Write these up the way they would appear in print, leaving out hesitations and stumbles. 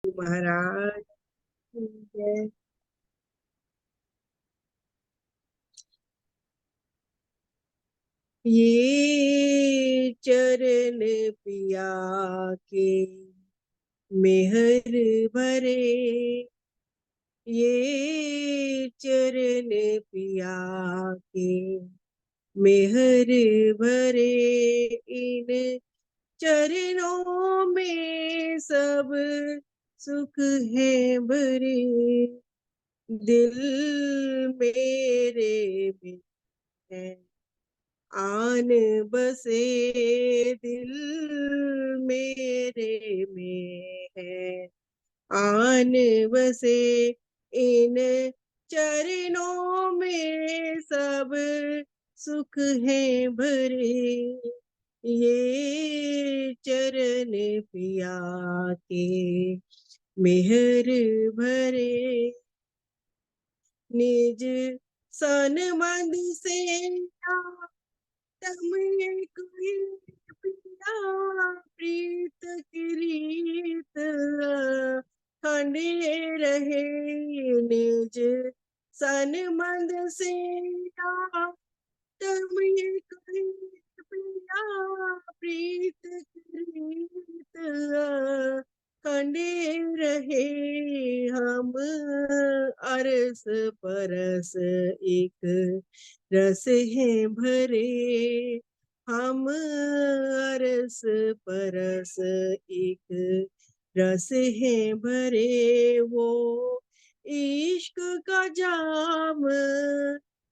महाराज की जय। ये चरण पिया के मेहर भरे, ये चरण पिया के मेहर भरे, इन चरणों में सब सुख है भरे। दिल मेरे में है आन बसे, दिल मेरे में है आन बसे, इन चरणों में सब सुख है भरे। ये चरण पिया के मेहर भरे, निज सन मन से तम एक पिया, प्रीत की रीत खंडे रहे। निज सन मन से तम एक पिया, प्रीत की रीत खंडे रहे। हम अरस परस एक रस है भरे, हम अरस परस एक रस है भरे। वो इश्क का जाम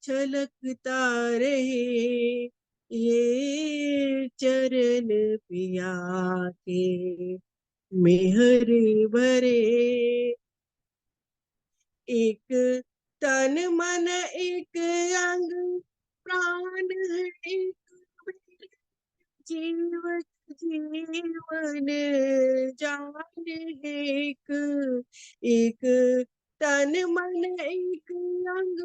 छलकता रहे, ये चरण पिया के मेहर भरे। एक तन मन एक अंग प्राण है एक, जीवन जीवन जान है एक। एक तन मन एक अंग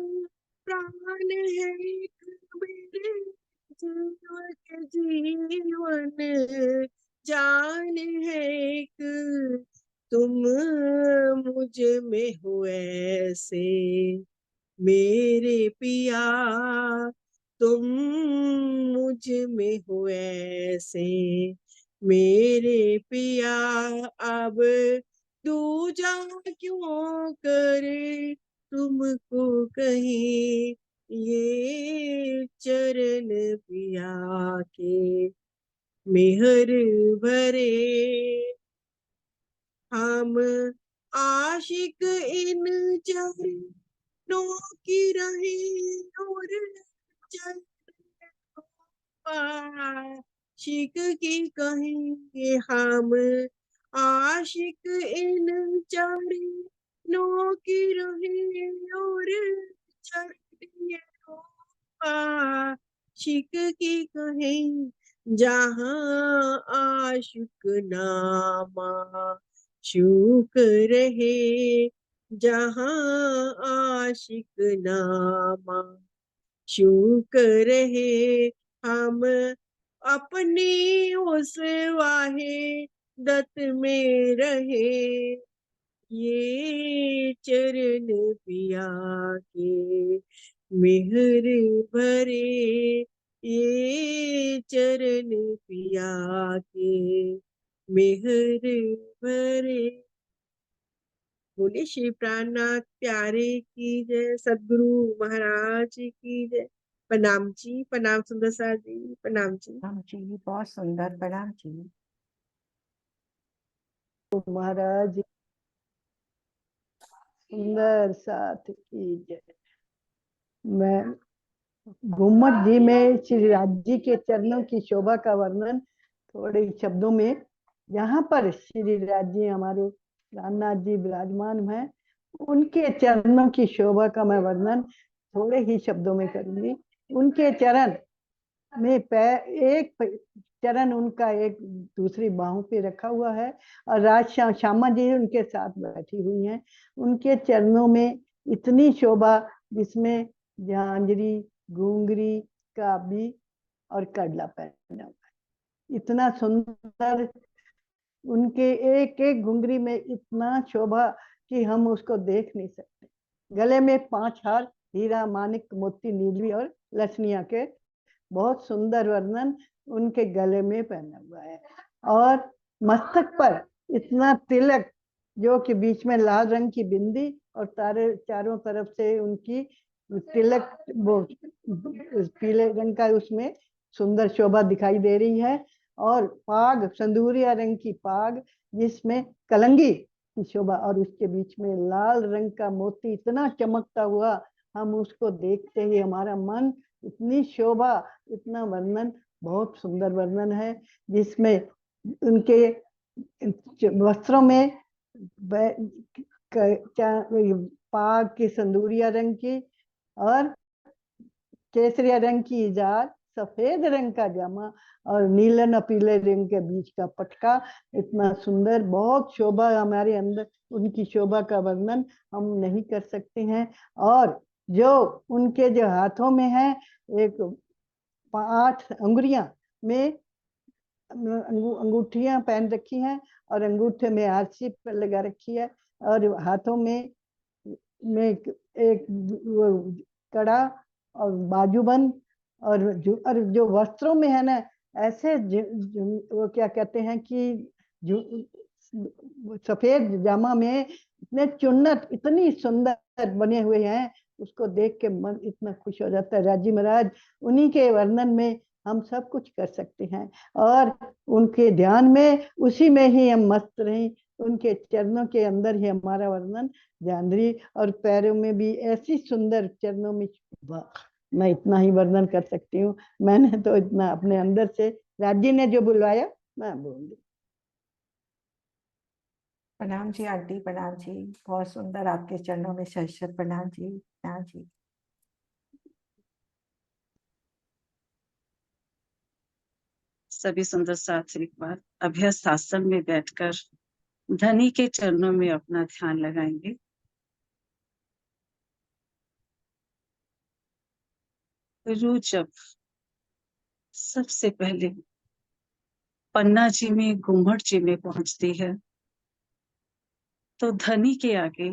प्राण है एक, मेरे जीवन जीवन जान है एक। तुम मुझ में हो ऐसे मेरे पिया, तुम मुझ में हो ऐसे मेरे पिया। अब दूजा क्यों करे तुमको कहीं, ये चरण पिया के मेहर भरे। हम आशिक इन चरणों की रहे, और चरणों आशिक की कहेंगे हम। आशिक इन चरणों की रहे, और चरणों आशिक की कहें। जहाँ आशिक नामा शुक रहे, जहाँ आशिक नामा शुक रहे। हम अपनी उस वाहे दत में रहे, ये चरण पिया के मेहर भरे, ये चरण पिया के मेहर भरे। बोले श्री प्राणनाथ प्यारे की जय, सदगुरु महाराज की जय। प्रणाम जी, प्रणाम सुंदर सा जी, प्रणाम जी। प्रणाम जी, बहुत सुंदर, प्रणाम जी। महाराज सुंदर साथ की जय। मैं गुम्मट जी में श्री राज जी के चरणों की शोभा का वर्णन थोड़े शब्दों में, यहाँ पर श्री राज जी हमारे रामनाथ जी विराजमान हैं, उनके चरणों की शोभा का मैं वर्णन थोड़े ही शब्दों में करूंगी। उनके चरण में एक चरण उनका एक दूसरी बाहों पे रखा हुआ है, और श्यामा जी उनके साथ बैठी हुई हैं। उनके चरणों में इतनी शोभा, जिसमें झांझरी, घुंघरी, काबी और कड़ला पहना हुआ है। इतना सुंदर उनके एक एक घुंघरी में इतना शोभा कि हम उसको देख नहीं सकते। गले में 5 हार, हीरा, मानिक, मोती, नीली और लक्ष्मिया के बहुत सुंदर वर्णन उनके गले में पहना हुआ है। और मस्तक पर इतना तिलक, जो कि बीच में लाल रंग की बिंदी और तारे चारों तरफ से उनकी तिलक, वो पीले रंग का उसमें सुंदर शोभा दिखाई दे रही है। और पाग, संदूरिया रंग की पाग जिसमें कलंगी की शोभा, और उसके बीच में लाल रंग का मोती इतना चमकता हुआ, हम उसको देखते ही हमारा मन, इतनी शोभा, इतना वर्णन, बहुत सुंदर वर्णन है। जिसमें उनके वस्त्रों में पाग की संदूरिया रंग की और केसरिया रंग की इजार, सफेद रंग का जामा और नीले न पीले रंग के बीच का पटका, इतना सुंदर, बहुत शोभा हमारे अंदर। उनकी शोभा का वर्णन हम नहीं कर सकते हैं। और जो उनके जो हाथों में है, एक 8 अंगुरियां में अंगूठियां पहन रखी हैं और अंगूठे में आरसी पर लगा रखी है, और हाथों में एक कड़ा और बाजूबंद, और जो वस्त्रों में है ना, ऐसे वो क्या कहते हैं कि सफेद जामा में इतने चुन्नट इतनी सुंदर बने हुए हैं, उसको देख के मन इतना खुश हो जाता है। राजी महाराज, उन्हीं के वर्णन में हम सब कुछ कर सकते हैं, और उनके ध्यान में, उसी में ही हम मस्त रहें। उनके चरणों के अंदर ही हमारा वर्णन ध्यान रही, और पैरों में भी ऐसी सुंदर चरणों में, मैं इतना ही वर्णन कर सकती हूँ। मैंने तो इतना अपने अंदर से, राज्य ने जो बुलवाया मैं बोल दी। प्रणाम जी आंटी, प्रणाम जी, बहुत सुंदर, आपके चरणों में शत प्रणाम जी, प्रणाम जी। सभी सुंदर सात्विक बार अभ्यस्त आसन में बैठकर धनी के चरणों में अपना ध्यान लगाएंगे। रूह जब सबसे पहले पन्ना जी में, घूमट जी में पहुंचती है, तो धनी के आगे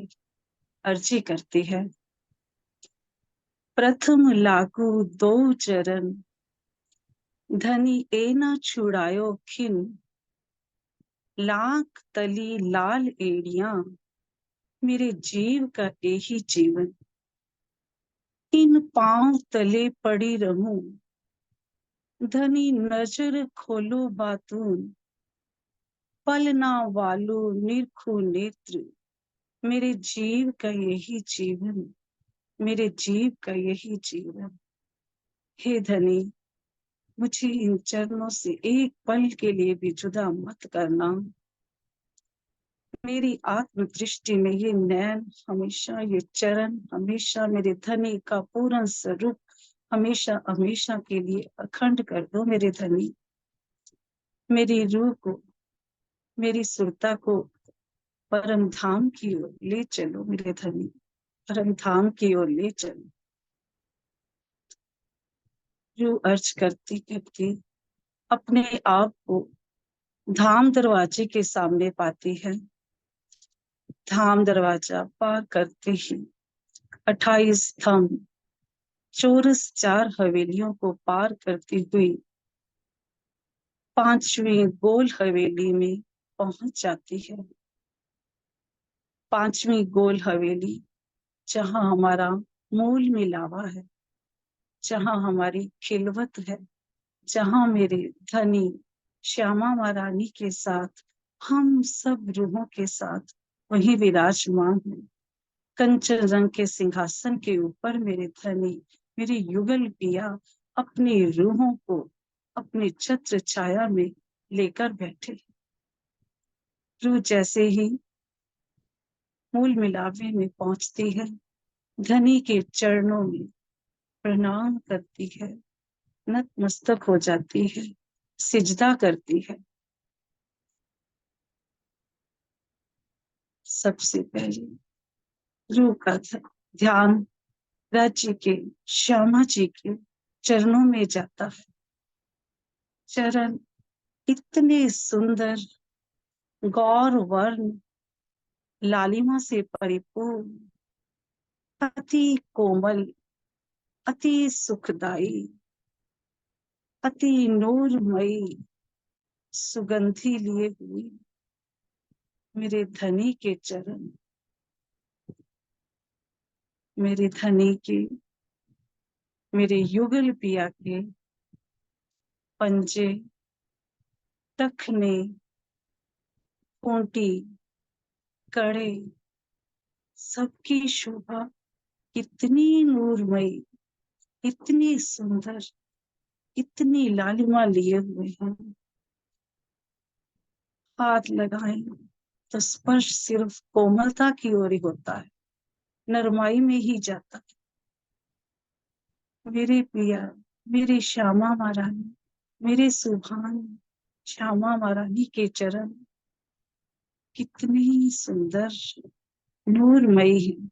अर्जी करती है, प्रथम लागू 2 चरण, धनी ए न छुड़ायो खिन, लाख तली लाल एड़ियां, मेरे जीव का यही जीवन, इन पांव तले पड़ी रहूं, धनी नजर खोलो बातून, पलना वालो निरखु नेत्र, मेरे जीव का यही जीवन, मेरे जीव का यही जीवन। हे धनी, मुझे इन चरणों से एक पल के लिए भी जुदा मत करना। मेरी आत्म दृष्टि में ये नैन हमेशा, ये चरण हमेशा मेरे धनी का पूर्ण स्वरूप हमेशा हमेशा के लिए अखंड कर दो मेरे धनी। मेरी रूह को, मेरी सुरता को परम धाम की ओर ले चलो मेरे धनी, परम धाम की ओर ले चलो। रूह अर्ज करती करती अपने आप को धाम दरवाजे के सामने पाती है। धाम दरवाजा पार करते ही 28 स्तंभ, चौरस 4 हवेलियों को पार करती हुई 5वीं गोल हवेली में पहुंच जाती है। 5वीं गोल हवेली, जहां हमारा मूल मिलावा है, जहां हमारी खिलवत है, जहां मेरे धनी श्यामा महारानी के साथ हम सब रूहों के साथ वही विराजमान है। कंचन रंग के सिंहासन के ऊपर मेरे धनी, मेरे युगल पिया अपनी रूहों को अपने छत्र छाया में लेकर बैठे। रूह जैसे ही मूल मिलावे में पहुंचती है, धनी के चरणों में प्रणाम करती है, नतमस्तक हो जाती है, सिजदा करती है। सबसे पहले रूह का ध्यान राज्य के श्यामा जी के चरणों में जाता है। चरण इतने सुंदर, गौर वर्ण लालिमा से परिपूर्ण, अति कोमल, अति सुखदाई, अति नूरमयी सुगंधि लिए हुई मेरे धनी के चरण, मेरे धनी के, मेरे युगल पिया के पंजे, टखने, खूंटी, कड़े, सबकी शोभा इतनी नूरमयी, इतनी सुंदर, इतनी लालिमा लिए हुए हैं। हाथ लगाएं तो स्पर्श सिर्फ कोमलता की ओर ही होता है, नरमाई में ही जाता है। मेरे पिया, मेरी श्यामा महारानी, मेरे सुभान श्यामा महारानी के चरण कितनी सुंदर नूरमयी है।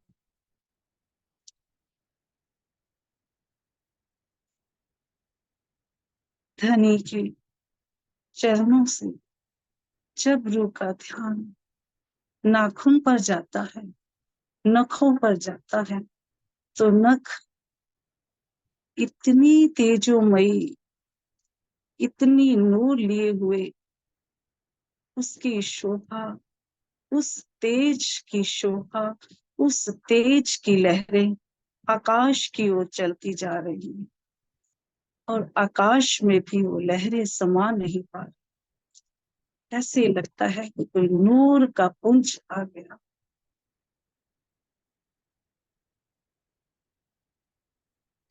धनी के चरणों से जब रूह का ध्यान नाखून पर जाता है, नखों पर जाता है, तो नख इतनी तेजोमयी, इतनी नूर लिए हुए, उसकी शोभा, उस तेज की शोभा, उस तेज की लहरें आकाश की ओर चलती जा रही हैं और आकाश में भी वो लहरें समा नहीं पा रही। ऐसे लगता है कि कोई नूर का पुंज आ गया।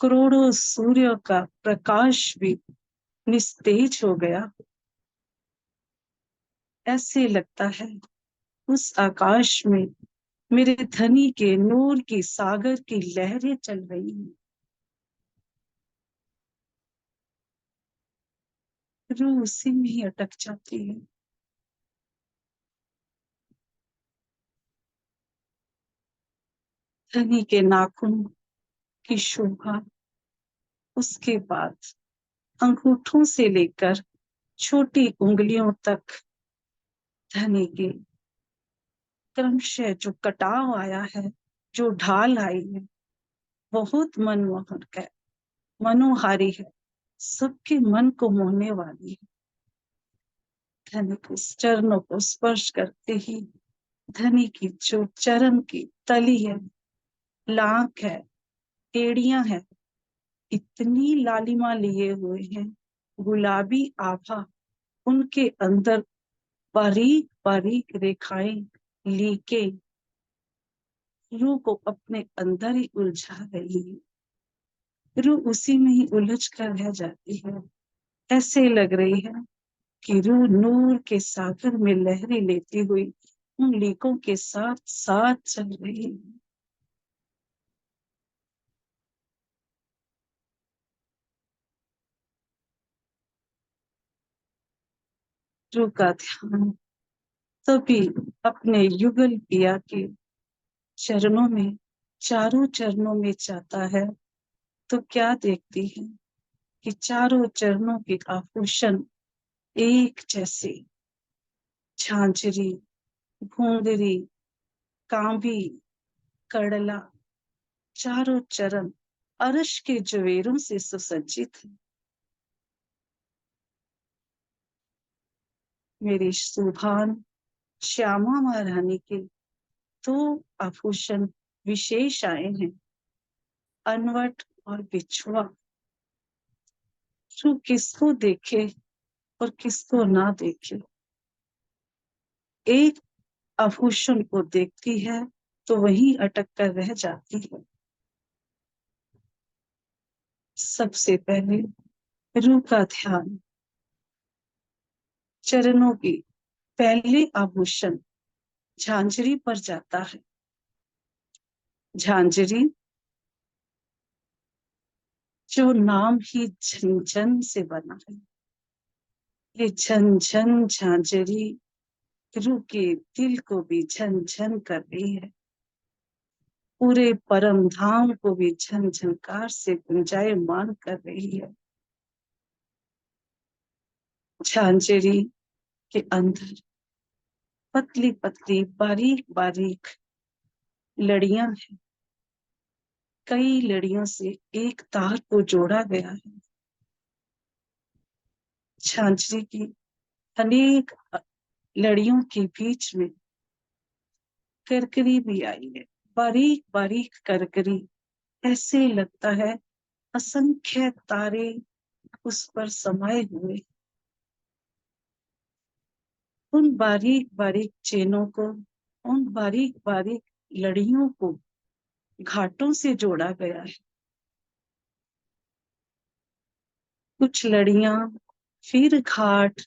करोड़ों सूर्य का प्रकाश भी निस्तेज हो गया। ऐसे लगता है उस आकाश में मेरे धनी के नूर की सागर की लहरें चल रही हैं। रूह उसी में ही अटक जाती है। धनी के नाखून की शोभा, उसके बाद अंगूठों से लेकर छोटी उंगलियों तक धनी के क्रमशः जो कटाव आया है, जो ढाल आई है, बहुत मनमोहक है, मनोहारी है, सबके मन को मोहने वाली है। धनी के चरणों को स्पर्श करते ही धनी की जो चरण की तली है, लांक है, एड़ियां है, इतनी लालिमा लिए हुए हैं, गुलाबी आभा, उनके अंदर बारीक बारीक रेखाएं, लीके रूह को अपने अंदर ही उलझा रही है। रूह उसी में ही उलझ कर रह जाती है। ऐसे लग रही है कि रूह नूर के सागर में लहरें लेती हुई उन लीकों के साथ साथ चल रही है। रूह का ध्यान तभी अपने युगल पिया के चरणों में, चारों चरणों में जाता है, तो क्या देखती है कि चारों चरणों के आभूषण एक जैसे, झांझरी, घुंघरी, कांभी, कड़ला, चारों चरण अर्श के जवेरों से सुसज्जित है। मेरी सुभान श्यामा महारानी के दो आभूषण विशेष आए हैं, अनवट और बिछुआ। जो किसको देखे और किसको ना देखे, एक आभूषण को देखती है तो वहीं अटक कर रह जाती है। सबसे पहले रूह का ध्यान चरणों की पहले आभूषण झांझरी पर जाता है। झांझरी जो नाम ही झंझन से बना है, ये झंझन झांझरी रूह के दिल को भी झंझन कर रही है, पूरे परम धाम को भी झंझनकार से गुंजायमान कर रही है। झांझरी के अंदर पतली पतली बारीक बारीक लड़ियां हैं। कई लड़ियों से एक तार को जोड़ा गया है। झांझरी की अनेक लड़ियों के बीच में करकरी भी आई है, बारीक बारीक करकरी। ऐसे लगता है असंख्य तारे उस पर समाये हुए। उन बारीक बारीक चेनों को, उन बारीक बारीक लड़ियों को घाटों से जोड़ा गया है। कुछ लड़ियां, फिर घाट,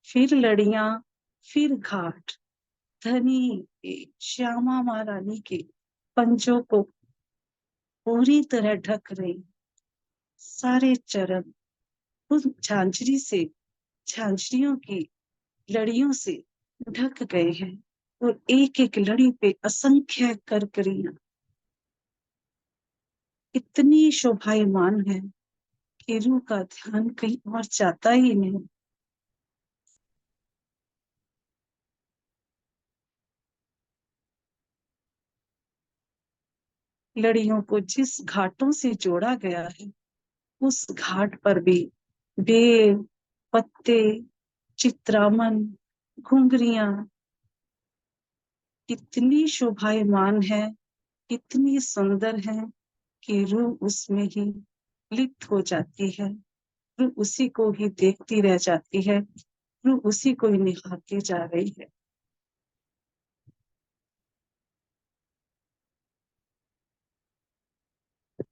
फिर लड़ियां, फिर घाट। धनी श्यामा महारानी के पंजों को पूरी तरह ढक रही। सारे चरण उस झांझरी से, झांझरियों की लड़ियों से ढक गए हैं और एक एक लड़ी पे असंख्य करकरियां इतनी शोभायमान है कि रूह का ध्यान कहीं और जाता ही नहीं। लड़ियों को जिस घाटों से जोड़ा गया है, उस घाट पर भी बेल, पत्ते, चित्रामन, घुंघरियां इतनी शोभायमान है, इतनी सुंदर है कि रूह उसमें ही लिप्त हो जाती है। रूह उसी को ही देखती रह जाती है, रूह उसी को ही निहारती जा रही है।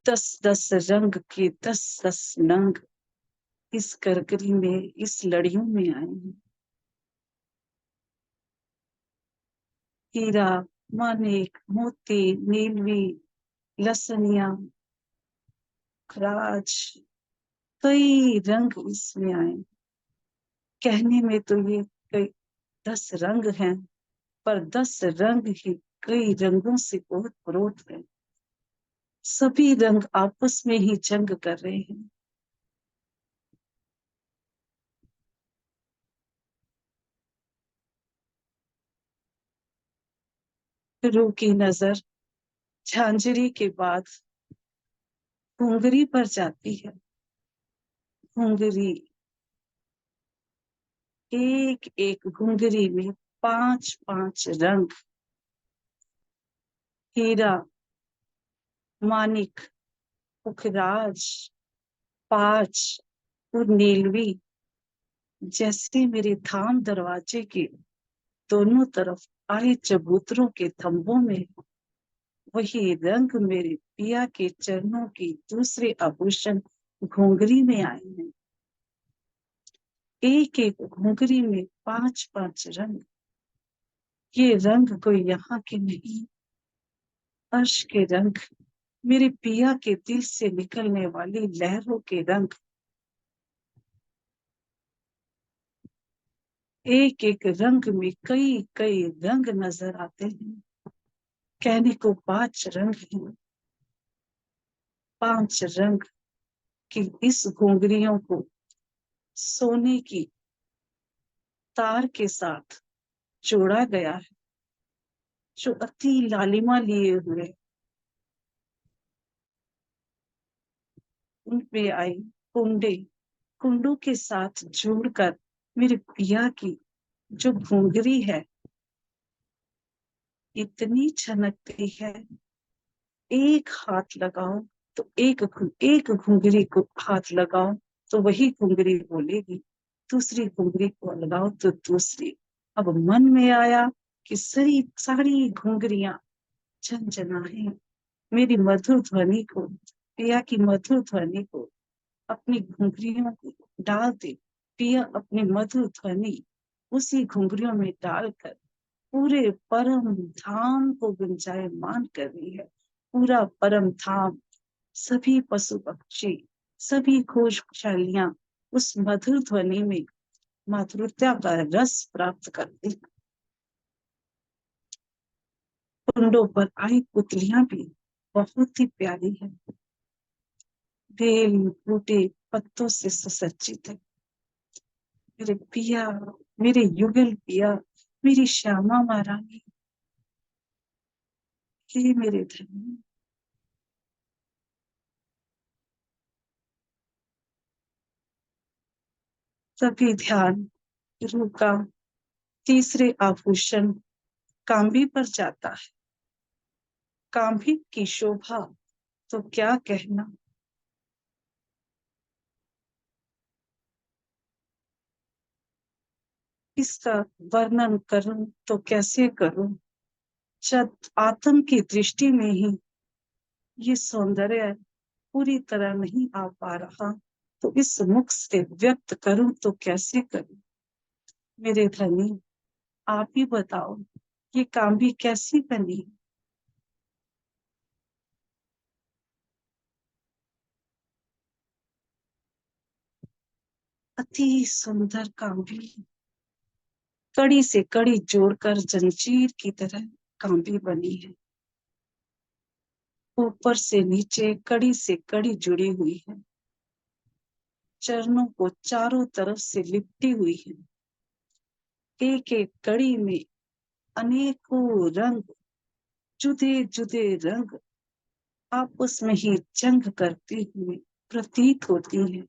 दस दस रंग के 10-10 नंग इस करकरी में, इस लड़ियों में आए हैं। हीरा, मानिक, मोती, नीलवी, लसनिया, राज, कई रंग इसमें आए। कहने में तो ये कई 10 रंग हैं, पर 10 रंग ही कई रंगों से ओत-प्रोत है। सभी रंग आपस में ही जंग कर रहे हैं। रूह की नजर झांझरी के बाद घुंघरी पर जाती है। घुंघरी, एक एक घुंघरी में 5-5 रंग। हीरा, मानिक, पुखराज, पाँच और नीलवी जैसे मेरे धाम दरवाजे के दोनों तरफ आए चबूतरों के थंबों में, वही रंग मेरे पिया के चरणों की दूसरे आभूषण घुंघरी में आए हैं। एक एक घुंघरी में 5-5 रंग। ये रंग कोई यहाँ के नहीं, अर्श के रंग, मेरे पिया के दिल से निकलने वाली लहरों के रंग। एक एक रंग में कई कई रंग नजर आते हैं। कहने को 5 रंग हैं। 5 रंग की इस घुंघरियों को सोने की तार के साथ जोड़ा गया है, जो अति लालिमा लिए हुए। उनपे आई कुंडे, कुंडों के साथ जोड़कर मेरे पिया की जो घुंघरी है, इतनी छनकती है। एक हाथ लगाओ तो एक घुंघरी को हाथ लगाओ तो वही घुंघरी बोलेगी, दूसरी घुंघरी को लगाओ तो दूसरी। अब मन में आया कि सारी घुंघरियां झनझनाएं मेरी मधुर ध्वनि को, पिया की मधुर ध्वनि को अपनी घुंघरियों को डाल दे। पिया अपनी मधुर ध्वनि उसी घुंघरियों में डालकर पूरे परम धाम को गुंजायमान कर रही है। पूरा परम धाम, सभी पशु पक्षी, सभी खुशहालियां उस मधुर ध्वनि में माधुर्यता का रस प्राप्त करती हैं। कुंडों पर आई पुतलियां भी बहुत ही प्यारी है। बेल बूटे पत्तों से सुसज्जित है। मेरे पिया, मेरे युगल पिया मेरी श्यामा महारानी, हे मेरे धनी। तभी ध्यान रूह का तीसरे आभूषण कांबी पर जाता है। कांबी की शोभा तो क्या कहना, इसका वर्णन करूं तो कैसे करूं। जब आत्म की दृष्टि में ही ये सौंदर्य पूरी तरह नहीं आ पा रहा, तो इस मुख से व्यक्त करूं तो कैसे करूं। मेरे धनी, आप ही बताओ, ये कांबी कैसी बनी। अति सुंदर कांबी, कड़ी से कड़ी जोड़कर जंजीर की तरह कांबी बनी है। ऊपर से नीचे कड़ी से कड़ी जुड़ी हुई है। चरणों को चारों तरफ से लिपटी हुई है। एक एक कड़ी में अनेकों रंग, जुदे जुदे रंग आपस में ही जंग करते हुए प्रतीत होती है।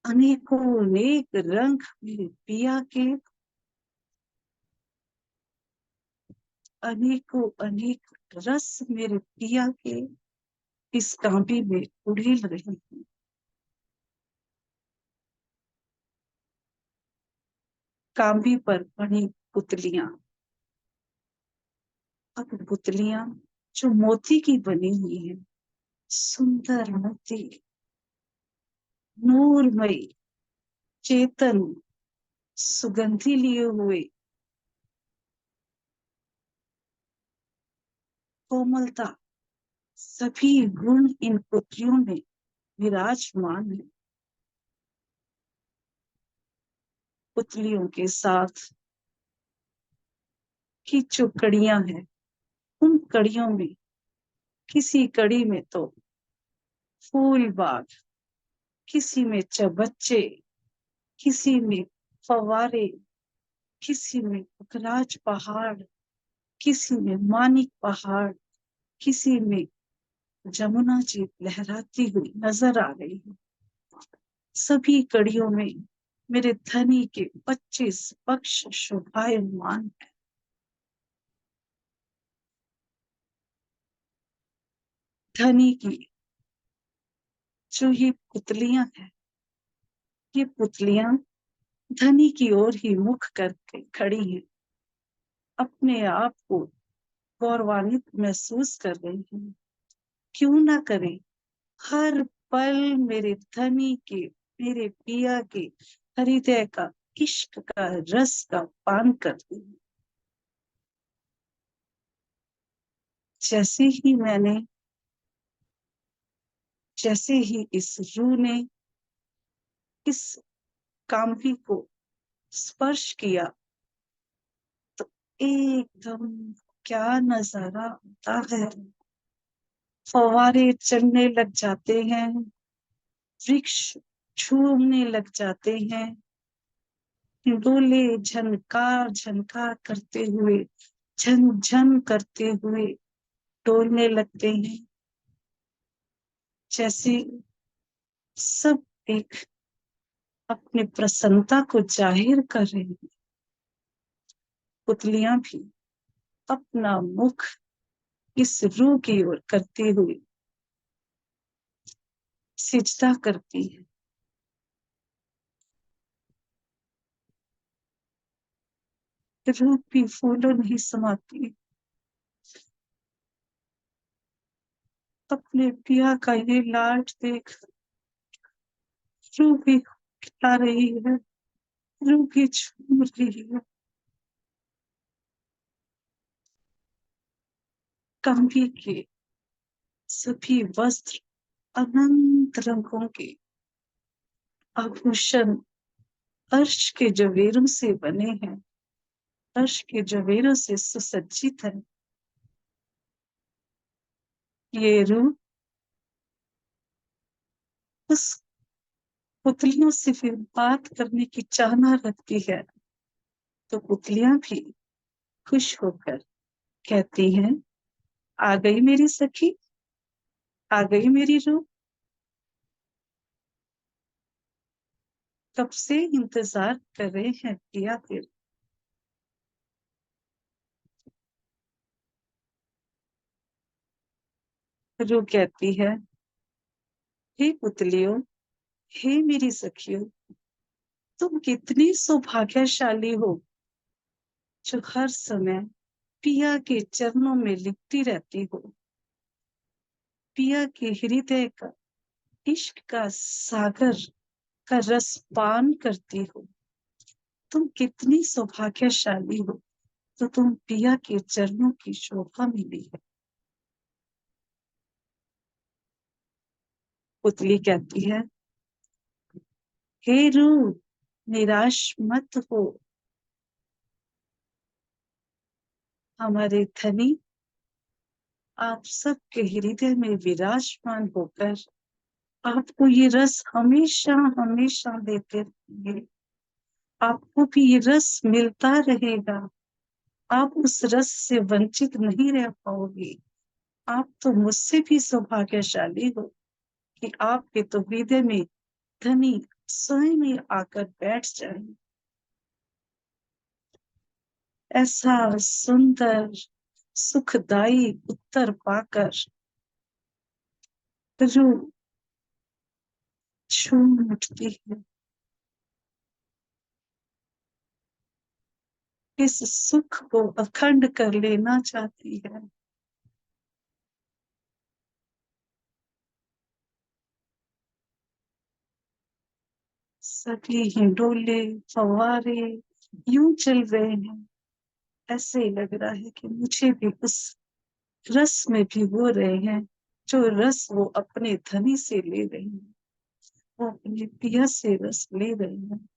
अनेकों अनेक रंग मेरे पिया के, अनेकों अनेक रस मेरे पिया के इस कांबी में उड़ेल रही हैं। कांबी पर बनी पुतलियां, अब पुतलियां जो मोती की बनी हुई है, सुंदर मोती, नूरमयी, चेतन, सुगंधि लिए हुए, कोमलता, सभी गुण इन पुतलियों में विराजमान है। पुतलियों के साथ की जो कड़ियां हैं, उन कड़ियों में किसी कड़ी में तो फूल बाग, किसी में चबच्चे, किसी में फव्वारे, किसी में पुखराज पहाड़, किसी में मानिक पहाड़, किसी में जमुना जी लहराती हुई नजर आ रही है। सभी कड़ियों में मेरे धनी के 25 पक्ष शोभायमान है। धनी की जो ये पुतलियां हैं, ये पुतलियां धनी की ओर ही मुख करके खड़ी हैं, अपने आप को गौरवान्वित महसूस कर रही हैं। क्यों ना करे, हर पल मेरे धनी के, मेरे पिया के हृदय का, इश्क का रस का पान करती हूँ। जैसे ही इस रूह ने इस काम्भी को स्पर्श किया, तो एकदम क्या नजारा होता है। फव्वारे चढ़ने लग जाते हैं, वृक्ष झूमने लग जाते हैं, डोले झनकार झनकार करते हुए, झन झन करते हुए डोलने लगते हैं। जैसे सब एक अपनी प्रसन्नता को जाहिर कर रही हैं। पुतलियां भी अपना मुख इस रूह की ओर करते हुए सिजदा करती है। रूह भी फूलों नहीं समाती, अपने पिया का ये लाड देख रूह भी खिला रही है, रूह भी झूम रही है। कांबी के सभी वस्त्र अनंत रंगों के आभूषण अर्श के जवेरों से बने हैं, अर्श के जवेरों से सुसज्जित है। ये रूह उस पुतलियों से फिर बात करने की चाहना रखती है। तो पुतलियां भी खुश होकर कहती हैं, आ गई मेरी सखी, आ गई मेरी रूह। कब से इंतजार कर रहे हैं पिया तेरे। रूह कहती है, हे पुतलियों, हे मेरी सखियों, तुम कितनी सौभाग्यशाली हो जो हर समय पिया के चरणों में लिपटी रहती हो, पिया के हृदय का, इश्क का सागर का रस पान करती हो। तुम कितनी सौभाग्यशाली हो तो तुम पिया के चरणों की शोभा मिली है। पुतली कहती है, हे रूह, निराश मत हो, हमारे धनी आप सबके हृदय में विराजमान होकर आपको ये रस हमेशा हमेशा देते रहेंगे। आपको भी ये रस मिलता रहेगा। आप उस रस से वंचित नहीं रह पाओगे। आप तो मुझसे भी सौभाग्यशाली हो कि आपके तो हृदय में धनी स्वयं ही आकर बैठ जाए। ऐसा सुंदर सुखदाई उत्तर पाकर रूह झूम उठती है। इस सुख को अखंड कर लेना चाहती है। सभी हिंडोले फव्वारे यूं चल रहे हैं, ऐसे ही लग रहा है कि मुझे भी उस रस में भिगो रहे हैं जो रस वो अपने धनी से ले रहे हैं। वो अपने पिया से रस ले रहे हैं,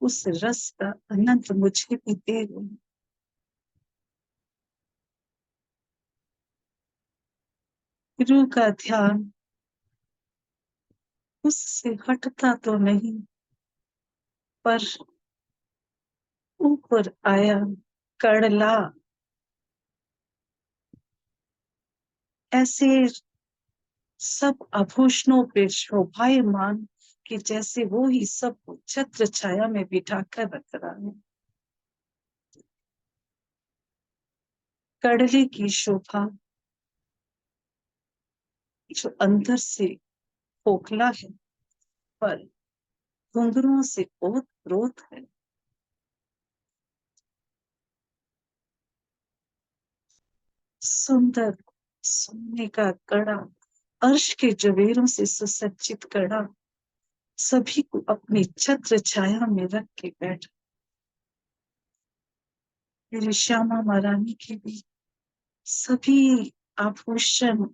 उस रस का आनंद मुझे भी दे रहे हैं। रूह का ध्यान उससे हटता तो नहीं, पर ऊपर आया कड़ला ऐसे सब आभूषणों पे शोभायमान कि जैसे वो ही सब छत्र छाया में बिठाकर रख रहा है। कड़ले की शोभा जो अंदर से खोखला है, पर घुंघरुओं से ओत-प्रोत है। सुंदर सोने का कड़ा, अर्श के जवेरों से सुसज्जित कड़ा सभी को अपनी छत्र छाया में रख के बैठा। मेरी श्यामा महारानी के भी सभी आभूषण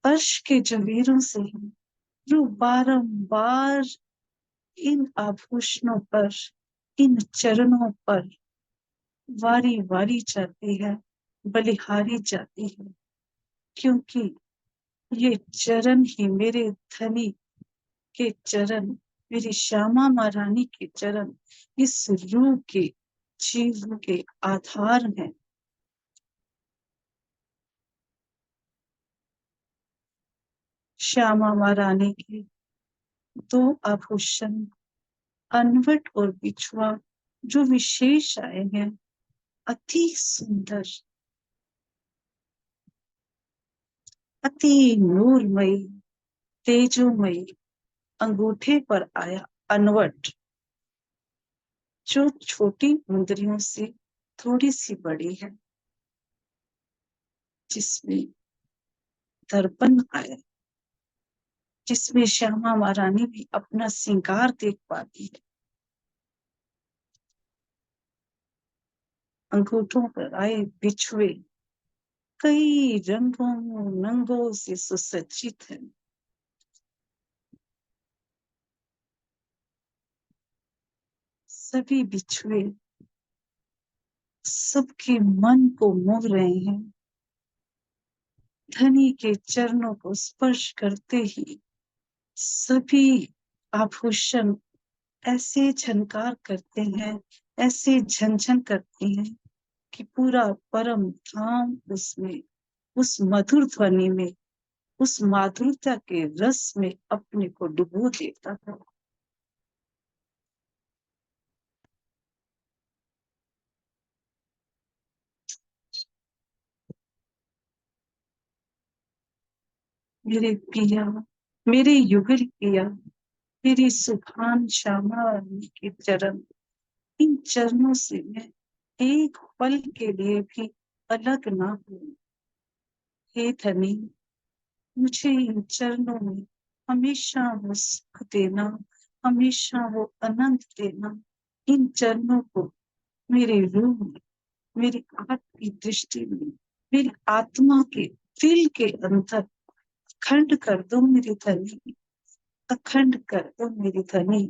अर्श के जवेरों से हैं। रूह बारंबार इन आभूषणों पर, इन चरणों पर वारी वारी जाती है, बलिहारी जाती है, क्योंकि ये चरण ही मेरे धनी के चरण, मेरी श्यामा महारानी के चरण इस रूह के जीवन के आधार हैं। श्यामा महारानी के दो आभूषण अनवट और बिछुआ जो विशेष आए हैं, अति सुंदर, अति नूरमयी, तेजोमयी अंगूठे पर आया अनवट जो छोटी मुंदरियों से थोड़ी सी बड़ी है, जिसमें दर्पण आया, जिसमें श्यामा महारानी भी अपना श्रृंगार देख पाती है। अंगूठों पर आए बिछुए कई रंगों नंगों से सुसज्जित है। सभी बिछुए सबके मन को मोह रहे हैं। धनी के चरणों को स्पर्श करते ही सभी आभूषण ऐसे झनकार करते हैं, ऐसे झनझन करते हैं कि पूरा परम धाम उसमें, उस मधुर ध्वनि में, उस माधुरता के रस में अपने को डुबो देता है। मेरे पिया, मेरे युगल पिया, तेरी सुभान श्यामा रानी के चरण, इन चरणों से मैं एक पल के लिए भी अलग ना हूं। हे धनी, मुझे इन चरणों में हमेशा वो सुख देना, हमेशा वो आनंद देना। इन चरणों को मेरे रूह में, मेरी आत्म की दृष्टि में, मेरी आत्मा के दिल के अंदर अखंड कर दो मेरी धनी, अखंड कर दो मेरी धनी।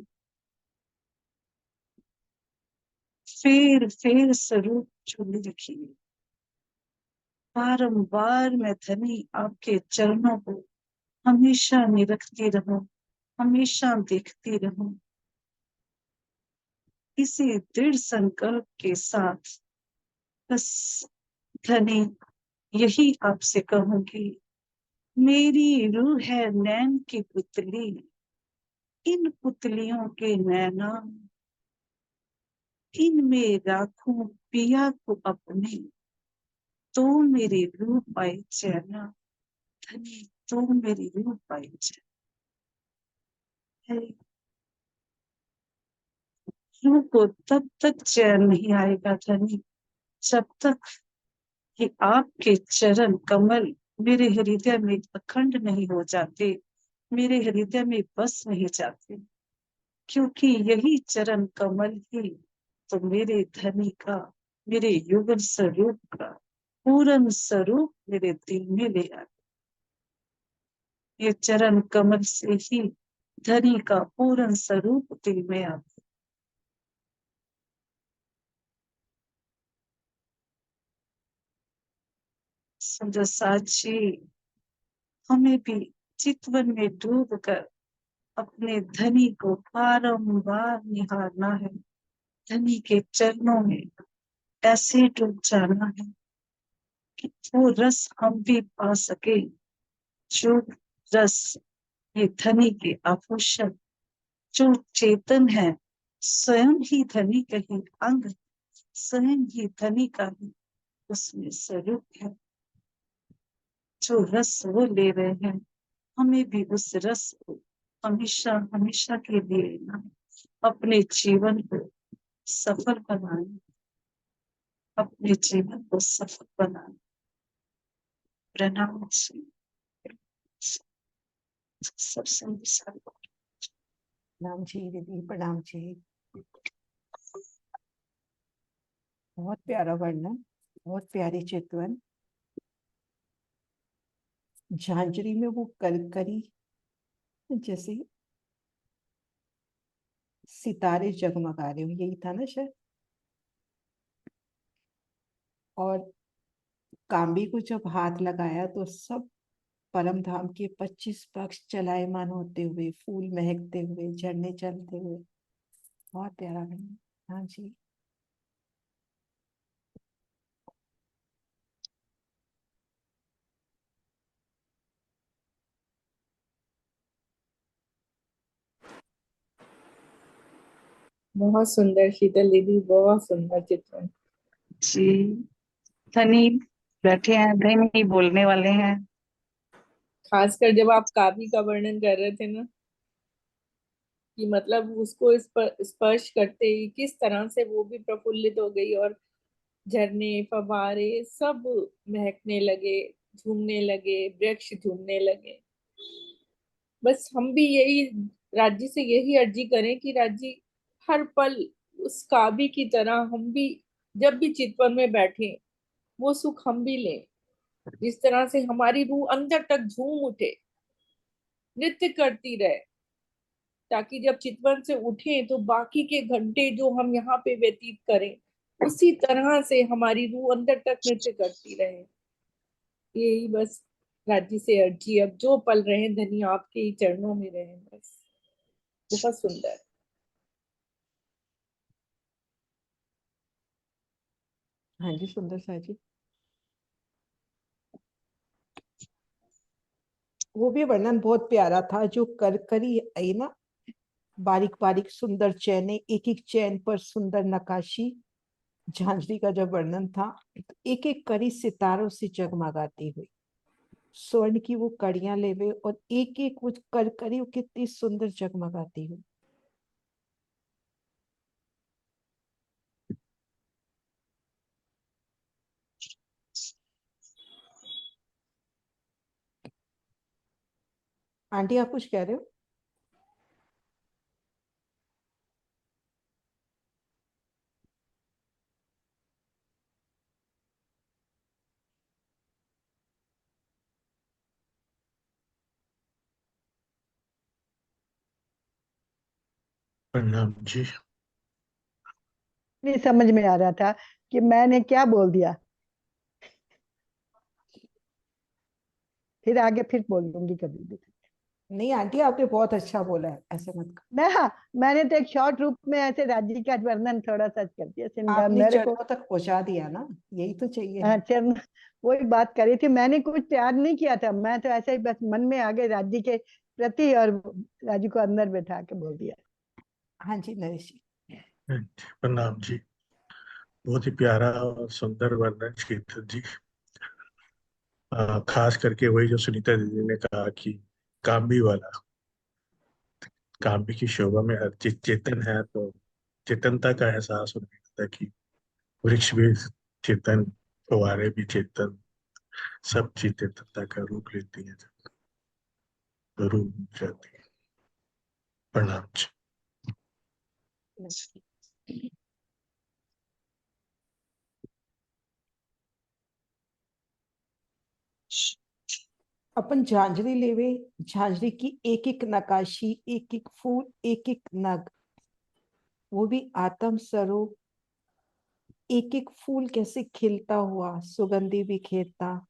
फेर फेर स्वरूप चुन रखिए, बारंबार मैं धनी आपके चरणों को हमेशा निरखती रहूं, हमेशा देखती रहूं। इसी दृढ़ संकल्प के साथ बस धनी यही आपसे कहूंगी, मेरी रूह है नैन की पुतली, इन पुतलियों के नैना, इनमें राखूं पिया को अपने, तो मेरी रूह पाए चैना। धनी तो मेरी रूह पाए चैन। रूह को तब तक चैन नहीं आएगा धनी, जब तक कि आपके चरण कमल मेरे हृदय में अखंड नहीं हो जाते, मेरे हृदय में बस नहीं जाते। क्योंकि यही चरण कमल ही तो मेरे धनी का, मेरे युगल स्वरूप का पूर्ण स्वरूप मेरे दिल में ले आए। ये चरण कमल से ही धनी का पूर्ण स्वरूप दिल में आता। जी, हमें भी चितवन में डूब कर अपने धनी को बारंबार निहारना है, धनी के चरणों में ऐसे डूब जाना है कि वो रस हम भी पा सके, जो रस ये धनी के आभूषण, जो चेतन है, स्वयं ही धनी का ही अंग, स्वयं ही धनी का ही उसमें स्वरूप है। जो रस वो ले रहे हैं, हमें भी उस रस को हमेशा हमेशा के लिए लेना है, अपने जीवन को सफल बनाना, अपने जीवन को सफल बनाना। प्रणाम जी, सबसे विशाल। प्रणाम जी दीदी, प्रणाम जी। बहुत प्यारा वर्णन, बहुत प्यारी चितवन। झांझरी में वो कलकरी जैसे सितारे जगमगा रहे हो, यही था ना शायद। और काम्बी को जब हाथ लगाया तो सब परम धाम के 25 पक्ष चलायमान होते हुए, फूल महकते हुए, झरने चलते हुए। बहुत प्यारा वर्णन। हाँ जी। बहुत सुंदर शीतल दीदी, बहुत सुंदर चित्रण। जी, धनी बैठे हैं, धनी बोलने वाले हैं। खासकर जब आप काव्य का वर्णन कर रहे थे ना, कि मतलब उसको स्पर्श करते ही किस तरह से वो भी प्रफुल्लित हो गई, और झरने फव्वारे सब महकने लगे, झूमने लगे, वृक्ष झूमने लगे। बस हम भी यही राज्य से यही अर्जी करें कि राज्य हर पल उस काव्य की तरह हम भी जब भी चितवन में बैठे वो सुख हम भी लें, जिस तरह से हमारी रूह अंदर तक झूम उठे, नृत्य करती रहे, ताकि जब चितवन से उठे तो बाकी के घंटे जो हम यहाँ पे व्यतीत करें उसी तरह से हमारी रूह अंदर तक नृत्य करती रहे। यही बस राज्य से अर्जी, अब जो पल रहे धनी आपके ही चरणों में रहे। बस बहुत सुंदर। हाँ जी सुंदर सा जी। वो भी वर्णन बहुत प्यारा था, जो करकरी आई ना, बारीक बारीक सुंदर चैने, एक एक चैन पर सुंदर नकाशी। झांझरी का जब वर्णन था, एक एक कड़ी सितारों से जगमगाती हुई, स्वर्ण की वो कड़ियां लेवे और एक एक वो करकरी वो कितनी सुंदर जगमगाती हुई। आंटी आप कुछ कह रहे हो? प्रणाम जी। नहीं समझ में आ रहा था कि मैंने क्या बोल दिया। फिर आगे फिर बोल दूंगी कभी भी। नहीं आंटी आपने बहुत अच्छा बोला है, ऐसे मत करो। मैं हाँ, मैंने तो एक शॉर्ट रूप में ऐसे राज्य का वर्णन थोड़ा सा कर दिया श्रृंगार आपने मेरे को। चरणों तक पहुंचा दिया ना, यही तो चाहिए। हाँ चरण, वही बात करी थी। मैंने कुछ तैयार नहीं किया था, मैं तो ऐसे ही बस मन में आ गए राज्य के प्रति, और राज्य को अंदर बैठा के बोल दिया। हाँ जी नरेश जी। प्रणाम जी। बहुत ही प्यारा और सुंदर वर्णन शीतल जी। खास करके वही जो सुनीता दीदी ने कहा कि काम्बी वाला, काम्बी की शोभा में हर चीज चेतन है, तो चेतनता का एहसास होने लगता है कि वृक्ष भी चेतन, फुहारे भी चेतन, सब चीज चेतनता का रूप लेती है, तो रूप जाती है। प्रणाम जी। अपन झांझरी लेवे, झांझरी की एक एक नकाशी, एक एक फूल, एक एक नग, वो भी आत्म स्वरूप। एक एक फूल कैसे खिलता हुआ सुगंधि बिखेरता,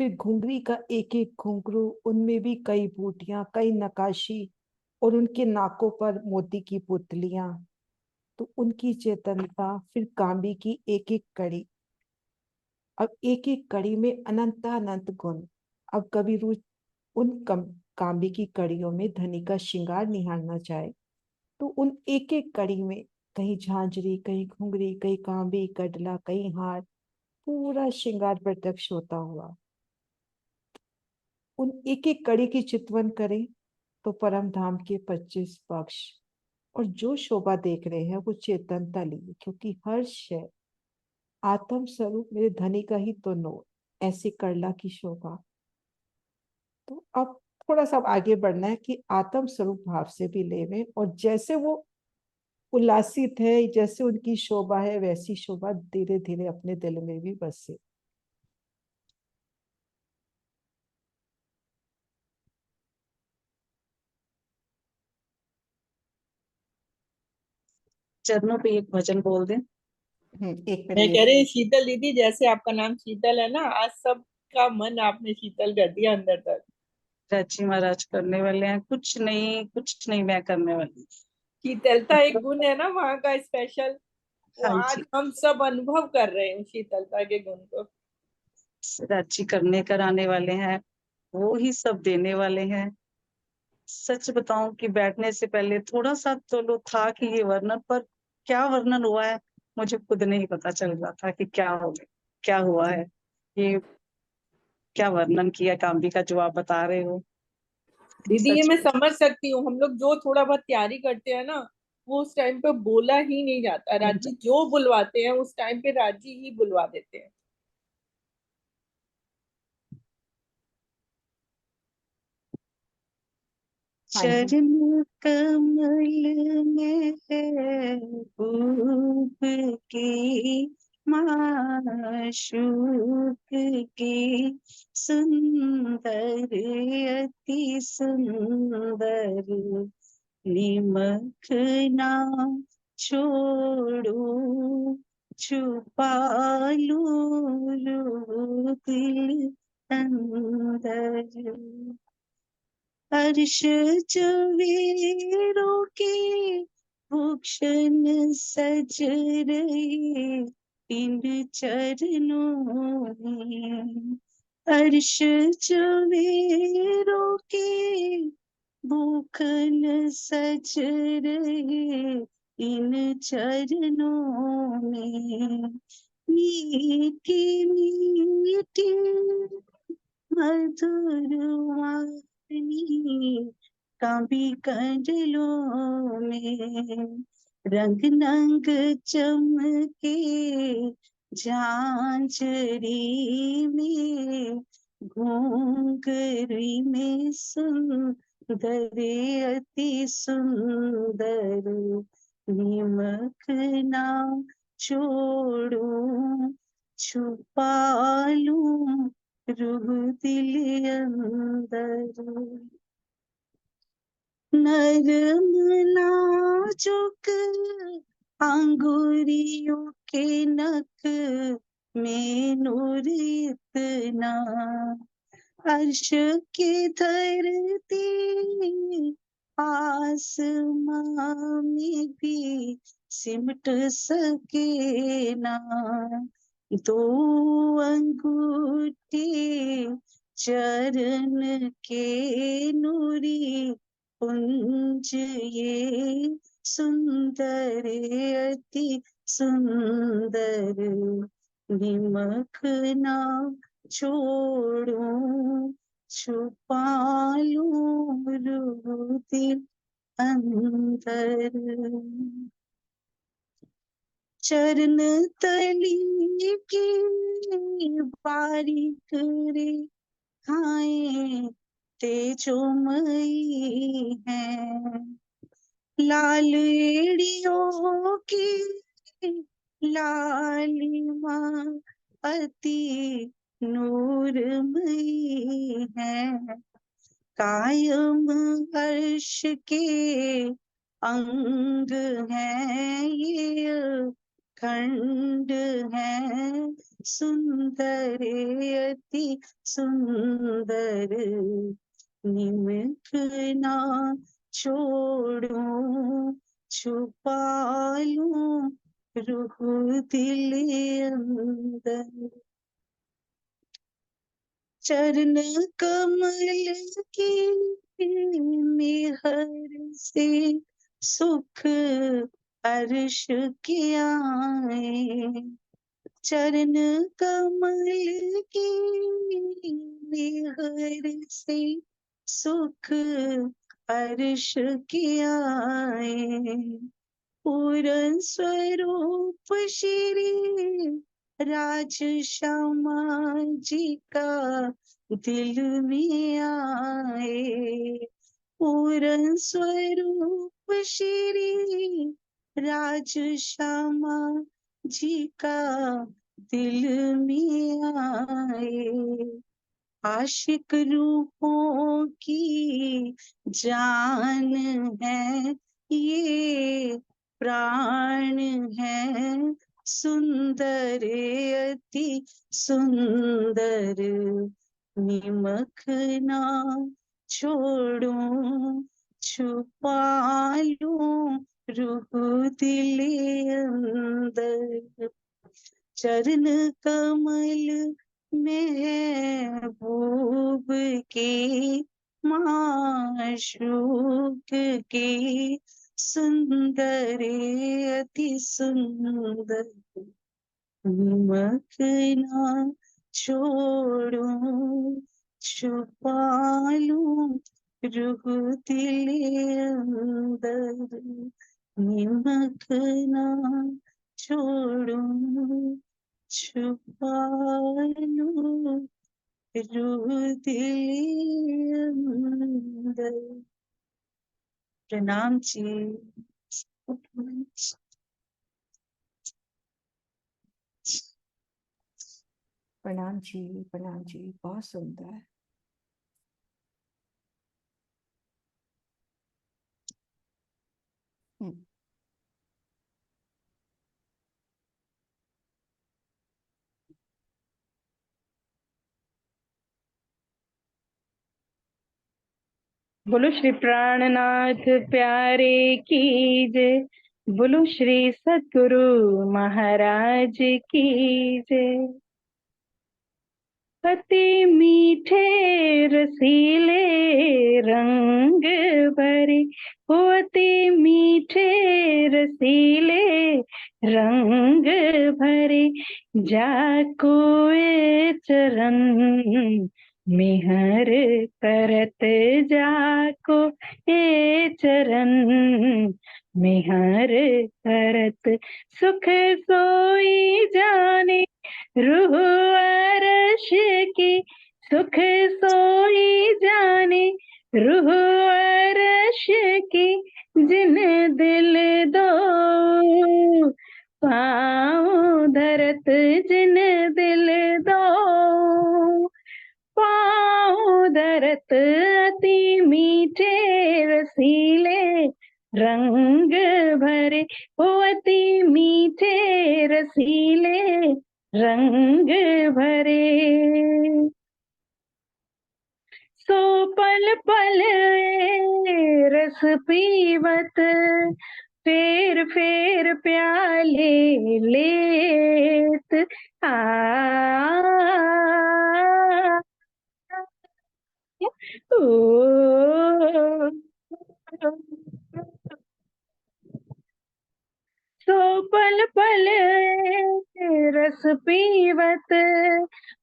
फिर घुंघरी का एक एक घुंघरू, उनमें भी कई बूटियां, कई नकाशी, और उनके नाकों पर मोती की पुतलियां, तो उनकी चेतनता। फिर कांबी की एक एक कड़ी, अब एक एक कड़ी में अनंत गुण। अब कभी रुच उन कांबी की कड़ियों में धनी का श्रृंगार निहारना चाहे, तो उन एक एक कड़ी में कहीं झांझरी, कहीं घुंघरी, कहीं कांबी, गडला, कहीं हार, पूरा श्रृंगार प्रत्यक्ष होता हुआ। उन एक एक कड़ी की चितवन करें तो परम धाम के 25 पक्ष, और जो शोभा देख रहे हैं वो चेतनता लिए, क्योंकि हर शय आत्म स्वरूप मेरे धनी का ही तो नो, ऐसी करला की शोभा। तो अब थोड़ा सा आगे बढ़ना है कि आत्म स्वरूप भाव से भी लेवे, और जैसे वो उल्लासित है, जैसे उनकी शोभा है, वैसी शोभा धीरे धीरे अपने दिल में भी बसे। चरणों पे एक भजन बोल दें। एक मैं मिनट कह रही शीतल दीदी, जैसे आपका नाम शीतल है ना, आज सबका मन आपने शीतल कर दिया अंदर तक। राजी महाराज करने वाले हैं, कुछ नहीं, कुछ नहीं मैं करने वाली। शीतलता एक गुण है ना वहाँ का स्पेशल, वो हाँ आज जी, हम सब अनुभव कर रहे हैं शीतलता के गुण को। राजी करने कराने वाले हैं, वो ही सब देने वाले हैं। सच बताऊं कि बैठने से पहले थोड़ा सा चलो था कि ये वर्णन, पर क्या वर्णन हुआ है मुझे खुद नहीं पता चल रहा था कि क्या हो गया, क्या हुआ है, ये क्या वर्णन किया काम्बी का जो आप बता रहे हो। दीदी ये सच मैं में समझ सकती हूँ, हम लोग जो थोड़ा बहुत तैयारी करते हैं ना, वो उस टाइम पे बोला ही नहीं जाता। नहीं राजी जो बुलवाते हैं उस टाइम पे राजी ही बुलवा देते हैं। हाँ जी। चरण कमल में है धूप की, माशूक की सुंदर, अति सुंदर, निमख ना छोड़ू, छुपा लूं दिल अंदर। हर्ष जवेरों के भूषण सज रहे, इन चरणों में। अर्श चवेरों के भूख न सज रहे इन चरणों में। मीठी मीठी मधुर वाणी कांबी कंडलों में। रंग नंग चमके झांझरी में। घुंघरी में सुंदर अति सुंदर। निमक ना छोड़ूं छुपा लूं रूह दिल अंदर। नरम नाजुक अंगुरियों के नख में नूर इतना। अर्श की धरती आसमां में भी सिमट सके ना। दो अंगूठे चरण के नूरी पुंज ये सुंदर अति सुंदर। निमक ना छोड़ूं छुपा लूं रूह दिल अंदर। चरण तली की बारीक रेखाएं तेजोमयी है। लाल एड़ियों की लालिमा अति नूरमयी है। कायम हर्ष के अंग है ये खंड है सुंदर अति सुंदर। निमक ना छोड़ूं छुपा लूं रूह दिल अंदर। चरण कमल की मेहर से सुख अर्श के आए। चरण कमल की मेहर से सुख अर्श के आए। पूर्ण स्वरूप श्री राज श्यामा जी का दिल में आए। पूर्ण स्वरूप श्री राज श्यामा जी का दिल में आए। आशिक रूपों की जान है ये प्राण है सुंदर अति सुंदर। निमक ना छोड़ूं छुपा लूं रूह दिल अंदर। चरण कमल महबूब के माशूक के सुंदर अति सुंदर। निमक ना छोड़ूं छुपा लूं रूह दिल अंदर। निमक ना छोड़ूं छुपा लूं रूह दिल अंदर। प्रणाम जी। प्रणाम जी, प्रणाम जी, बहुत सुंदर। हम्म, बोलो श्री प्राणनाथ प्यारे की जय। बोलो श्री सद्गुरु महाराज की जय। अति मीठे रसीले रंग भरे, ओ अति मीठे रसीले रंग भरे, जाको ए चरण मेहर करत, जाको ए चरण मेहर करत, सुख सोई जाने रूह अर्श की, सुख सोई जाने रूह अर्श की, जिन दिल दो पाँव धरत, जिन दिल दो पाँव धरत, अति मीठे रसीले रंग भरे, ओ अति मीठे रसीले रंग भरे। सो पल पल रस पीवत, फेर फेर प्याले लेत, सो पल पल रस पीवत,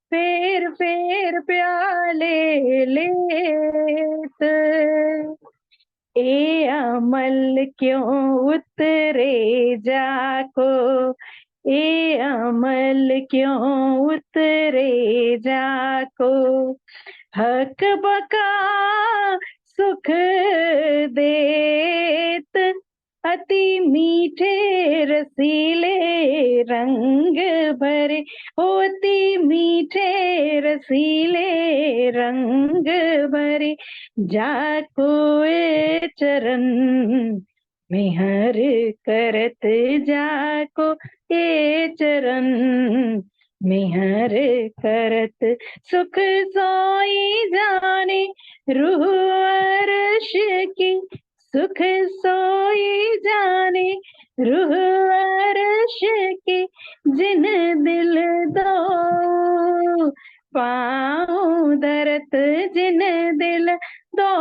फेर फेर प्याले लेत, ए अमल क्यों उतरे जाको, ए अमल क्यों उतरे जाको, हक बका सुख देत, अति मीठे रसीले रंग भरे, ओ अति मीठे रसीले रंग भरे, जाको ए चरण मेहर करत, जाको ए चरण मेहर करत, सुख सोई जाने रूह अर्श की, सुख सोई जाने रूह अर्श की, जिन दिल दो पाँव धरत, जिन दिल दो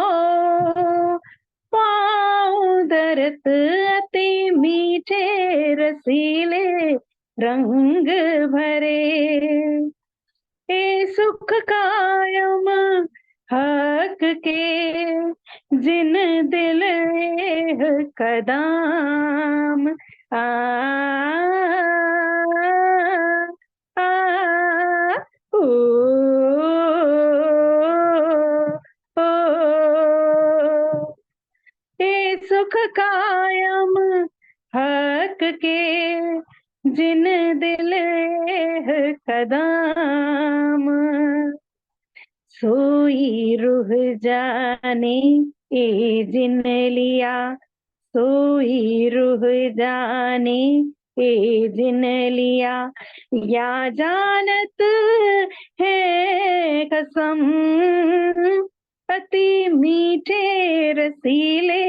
पाँव धरत, अति मीठे रसीले रंग भरे, ए सुख कायम हक के, जिन दिल कदम आ, आ, ओ, ओ, ए सुख कायम हक के, जिन दिल कदम, सोई रूह जाने ए जिन लिया, सोई रूह जाने ए जिन लिया, या जानत है कसम, अति मीठे रसीले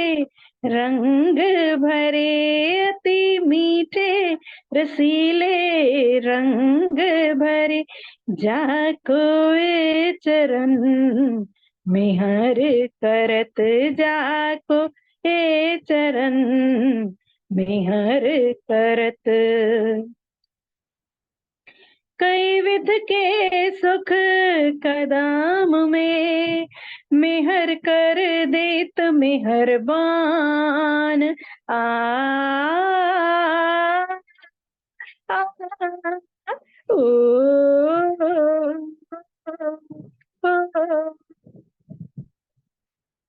रंग भरे, अति मीठे रसीले रंग भरे, जाको ए चरण मेहर करत, जाको ए चरण मेहर करत, कई विध के सुख कदम में, मेहर कर देत मेहरबान, आ, आ, ओ,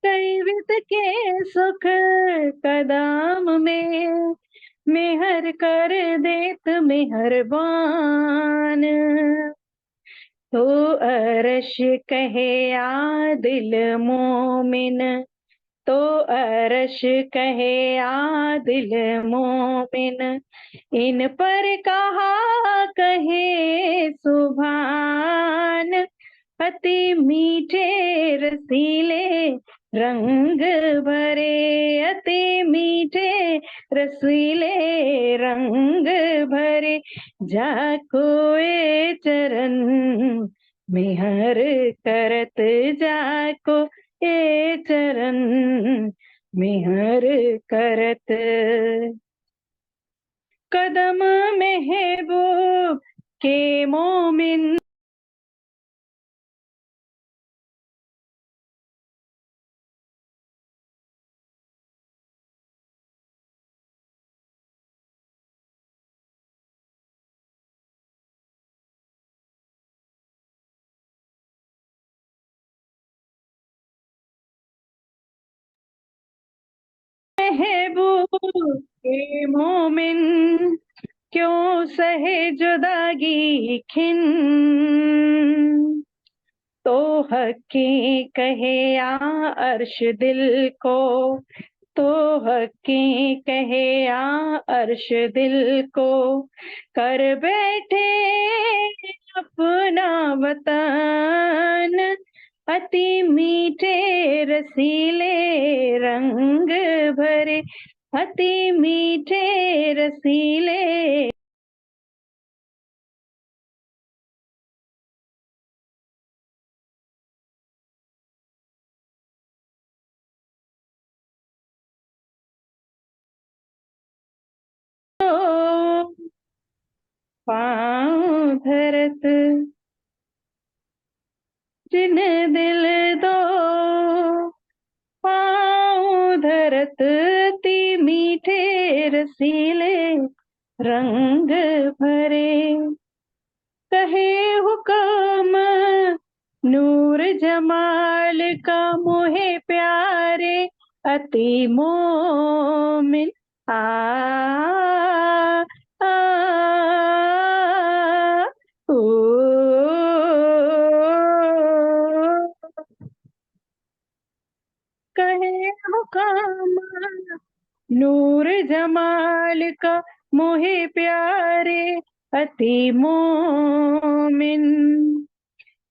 कई विध के सुख कदम में, मेहर कर देत मेहरबान, तो अरश कहे आ दिल मोमिन, तो अरश कहे आ दिल मोमिन, इन पर कहा कहे सुभान, अति मीठे रसीले रंग भरे अति मीठे रसीले रंग भरे, जाको ए चरण मेहर करत, जाको ए चरण मेहर करत। कदम महबूब के मोमिन महबूब के मोमिन, क्यों सहे जुदागी खिन। तो हकी कहे या अर्श दिल को, तो हकी कहे या अर्श दिल को, कर बैठे अपना वतन, अति मीठे रसीले रंग भरे, अति मीठे रसीले। पाँव धरत जिन दिल दो, पाँव धरत अति मीठे रसीले रंग भरे। कहे हुक्म नूर जमाल का मोहे प्यारे, अति मोमिन आ, आ, ओ, कहे हुक्म नूर जमाल का मोहे प्यारे, अति मोमिन।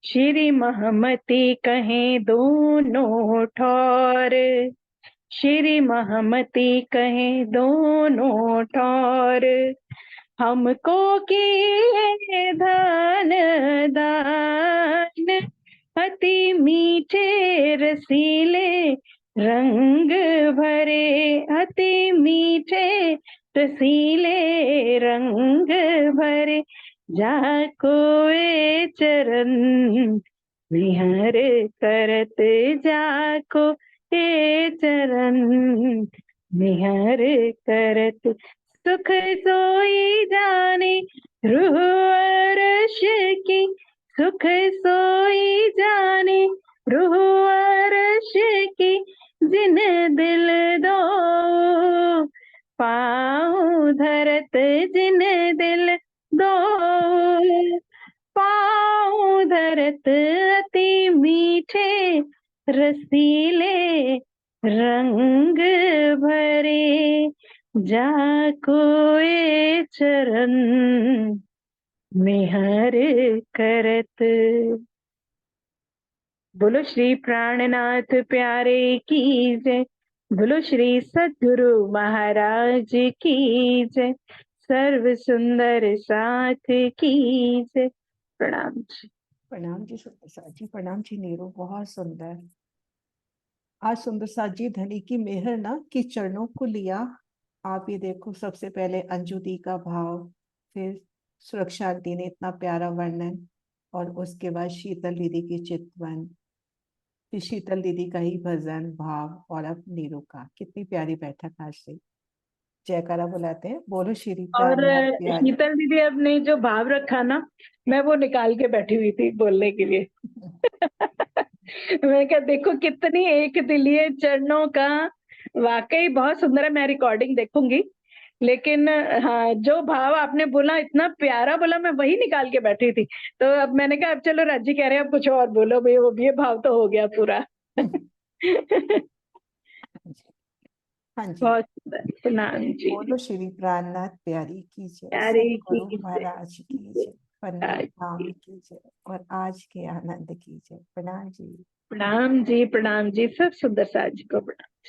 श्री महमती कहें दोनों ठौर, श्री महमती कहें दोनों ठौर, हमको किए धन दान, अति मीठे रसीले रंग भरे, अति मीठे रसीले रंग भरे, जाको ए चरण विहर करत, जाको ए चरण विहर करत। सुख सोई जाने रूह अर्श की, सुख सोई जाने रूह अर्श की, जिन दिल दो पाँव धरत, जिन दिल दो पाँव धरत, अति मीठे रसीले रंग भरे, जाको ए चरण मेहर करत। बोलो श्री प्राणनाथ प्यारे की जय, बोलो श्री सद्गुरु महाराज की जय, सर्व सुंदर साथ की जय। प्रणाम जी। प्रणाम जी सुंदर साथ जी, प्रणाम जी नीरू, बहुत सुंदर। आज सुंदर साथ जी धनी की मेहर ना कि चरणों को लिया। आप ये देखो, सबसे पहले अंजू दी का भाव, फिर सुरक्षा दी ने इतना प्यारा वर्णन, और उसके बाद शीतल दीदी की चितवन, फिर शीतल दीदी का ही भजन भाव, और अब नीरू का। कितनी प्यारी बैठक आज से। जयकारा बुलाते हैं, बोलो श्री और प्राणनाथ प्यारे। शीतल दीदी अपने जो भाव रखा ना, मैं वो निकाल के बैठी हुई थी बोलने के लिए। मैं क्या देखो कितनी एक दिलिये चरणों का, वाकई बहुत सुंदर है। मैं रिकॉर्डिंग देखूंगी, लेकिन हाँ, जो भाव आपने बोला इतना प्यारा बोला, मैं वही निकाल के बैठी थी। तो अब मैंने कहा अब चलो राजी कह रहे हैं अब कुछ और बोलो भाई, वो ये भाव तो हो गया पूरा। हाँ जी, बहुत सुंदर। प्रणाम जी। बोलो श्री प्राणनाथ प्यारी की जय, प्यारे की सतगुरु जय। महाराज की जय। परम धाम की जय और आज के आनंद की जय। प्रणाम जी। प्रणाम जी, प्रणाम जी, सब सुंदर साज को प्रणाम।